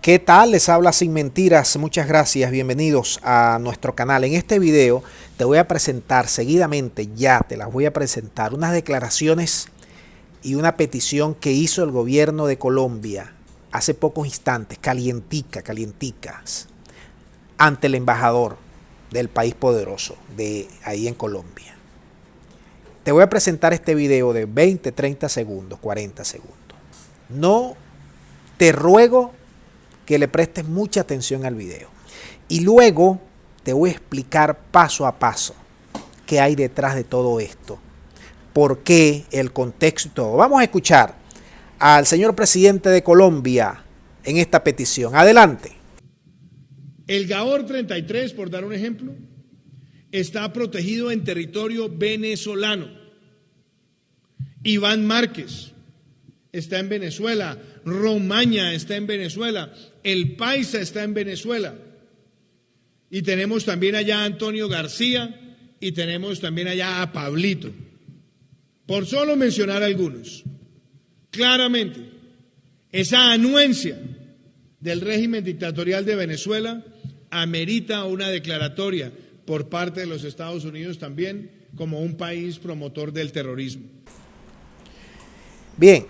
¿Qué tal? Les habla Sin Mentiras. Muchas gracias. Bienvenidos a nuestro canal. En este video te voy a presentar seguidamente, ya te las voy a presentar, unas declaraciones y una petición que hizo el gobierno de Colombia hace pocos instantes, calienticas, ante el embajador del país poderoso de ahí en Colombia. Te voy a presentar este video de 20, 30 segundos, 40 segundos. No te ruego que le prestes mucha atención al video. Y luego te voy a explicar paso a paso qué hay detrás de todo esto. Por qué, el contexto. Vamos a escuchar al señor presidente de Colombia en esta petición. Adelante. El Gaor 33, por dar un ejemplo, está protegido en territorio venezolano. Iván Márquez está en Venezuela, Romaña está en Venezuela, El Paisa está en Venezuela. Y tenemos también allá a Antonio García y tenemos también allá a Pablito. Por solo mencionar algunos. Claramente, esa anuencia del régimen dictatorial de Venezuela amerita una declaratoria por parte de los Estados Unidos también como un país promotor del terrorismo. Bien,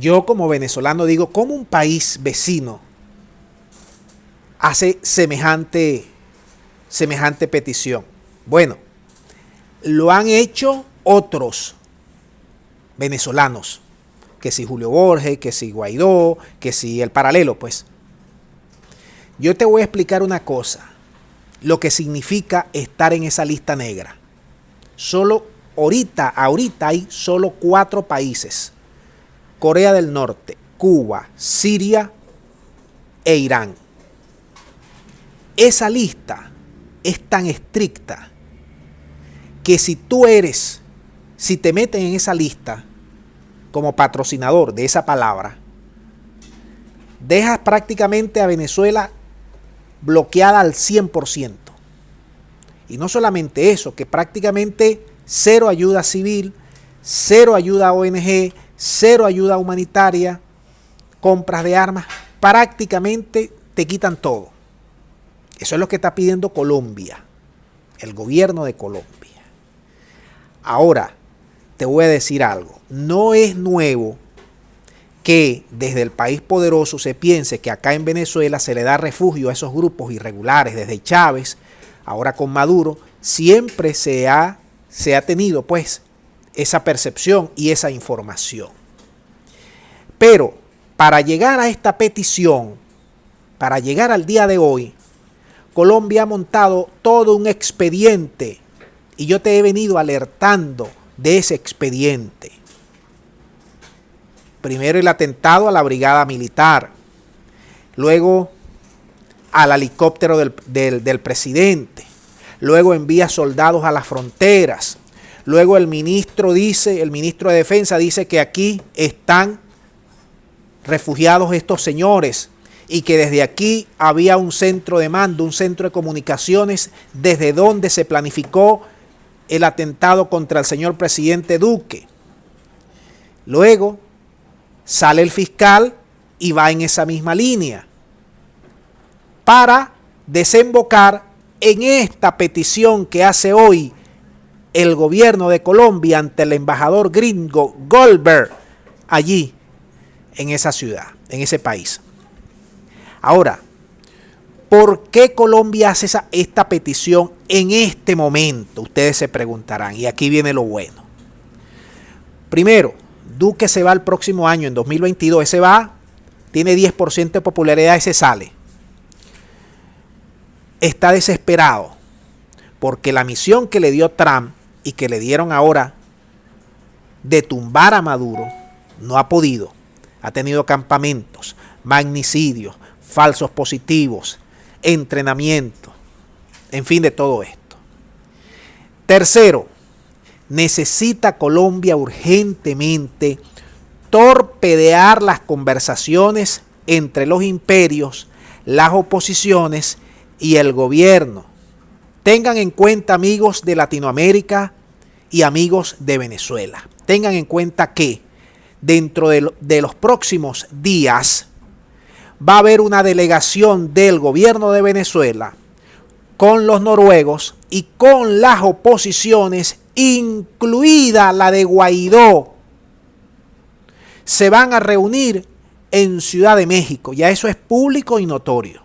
yo como venezolano digo, ¿cómo un país vecino hace semejante petición? Bueno, lo han hecho otros venezolanos, que si Julio Borges, que si Guaidó, que si el Paralelo, pues. Yo te voy a explicar una cosa, lo que significa estar en esa lista negra. Ahorita hay solo 4 países: Corea del Norte, Cuba, Siria e Irán. Esa lista es tan estricta que si te meten en esa lista como patrocinador de esa palabra, dejas prácticamente a Venezuela bloqueada al 100%. Y no solamente eso, que prácticamente cero ayuda civil, cero ayuda a ONG, cero ayuda humanitaria, compras de armas, prácticamente te quitan todo. Eso es lo que está pidiendo Colombia, el gobierno de Colombia. Ahora, te voy a decir algo, no es nuevo que desde el país poderoso se piense que acá en Venezuela se le da refugio a esos grupos irregulares, desde Chávez, ahora con Maduro, siempre se ha tenido pues esa percepción y esa información. Pero para llegar a esta petición, para llegar al día de hoy, Colombia ha montado todo un expediente y yo te he venido alertando de ese expediente. Primero el atentado a la brigada militar, luego al helicóptero del presidente, luego envía soldados a las fronteras, luego el ministro de Defensa dice que aquí están refugiados estos señores y que desde aquí había un centro de mando, un centro de comunicaciones desde donde se planificó el atentado contra el señor presidente Duque. Luego sale el fiscal y va en esa misma línea para desembocar en esta petición que hace hoy el gobierno de Colombia ante el embajador gringo Goldberg allí en esa ciudad, en ese país. Ahora, ¿por qué Colombia hace esta petición en este momento? Ustedes se preguntarán, y aquí viene lo bueno. Primero, Duque se va el próximo año, en 2022, ese va, tiene 10% de popularidad, ese sale. Está desesperado, porque la misión que le dio Trump y que le dieron ahora de tumbar a Maduro, no ha podido. Ha tenido campamentos, magnicidios, falsos positivos, entrenamiento, en fin, de todo esto. Tercero, necesita Colombia urgentemente torpedear las conversaciones entre los imperios, las oposiciones y el gobierno. Tengan en cuenta, amigos de Latinoamérica y amigos de Venezuela, tengan en cuenta que dentro de los próximos días, va a haber una delegación del gobierno de Venezuela con los noruegos y con las oposiciones, incluida la de Guaidó. Se van a reunir en Ciudad de México, ya eso es público y notorio,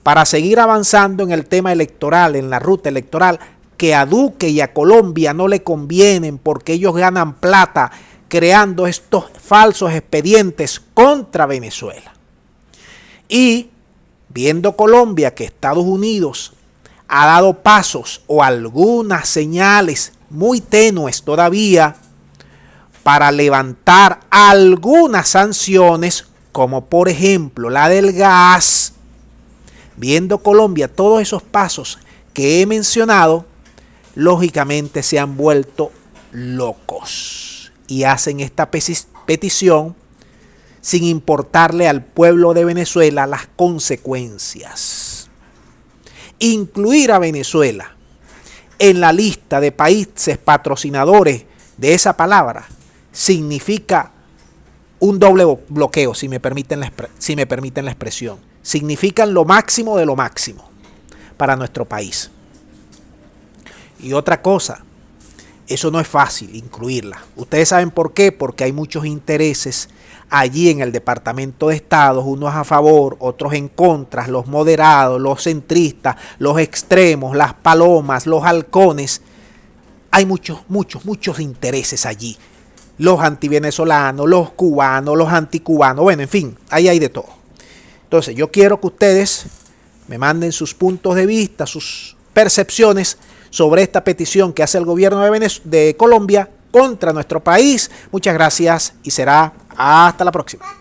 para seguir avanzando en el tema electoral, en la ruta electoral, que a Duque y a Colombia no le convienen porque ellos ganan plata creando estos falsos expedientes contra Venezuela. Y viendo Colombia que Estados Unidos ha dado pasos o algunas señales muy tenues todavía para levantar algunas sanciones, como por ejemplo la del gas, viendo Colombia todos esos pasos que he mencionado, lógicamente se han vuelto locos y hacen esta petición sin importarle al pueblo de Venezuela las consecuencias. Incluir a Venezuela en la lista de países patrocinadores de esa palabra significa un doble bloqueo, si me permiten la expresión. Significan lo máximo de lo máximo para nuestro país. Y otra cosa, eso no es fácil incluirla. Ustedes saben por qué, porque hay muchos intereses allí en el Departamento de Estado, unos a favor, otros en contra, los moderados, los centristas, los extremos, las palomas, los halcones. Hay muchos intereses allí. Los antivenezolanos, los cubanos, los anticubanos, bueno, en fin, ahí hay de todo. Entonces, yo quiero que ustedes me manden sus puntos de vista, sus percepciones sobre esta petición que hace el gobierno de Colombia contra nuestro país. Muchas gracias y será hasta la próxima.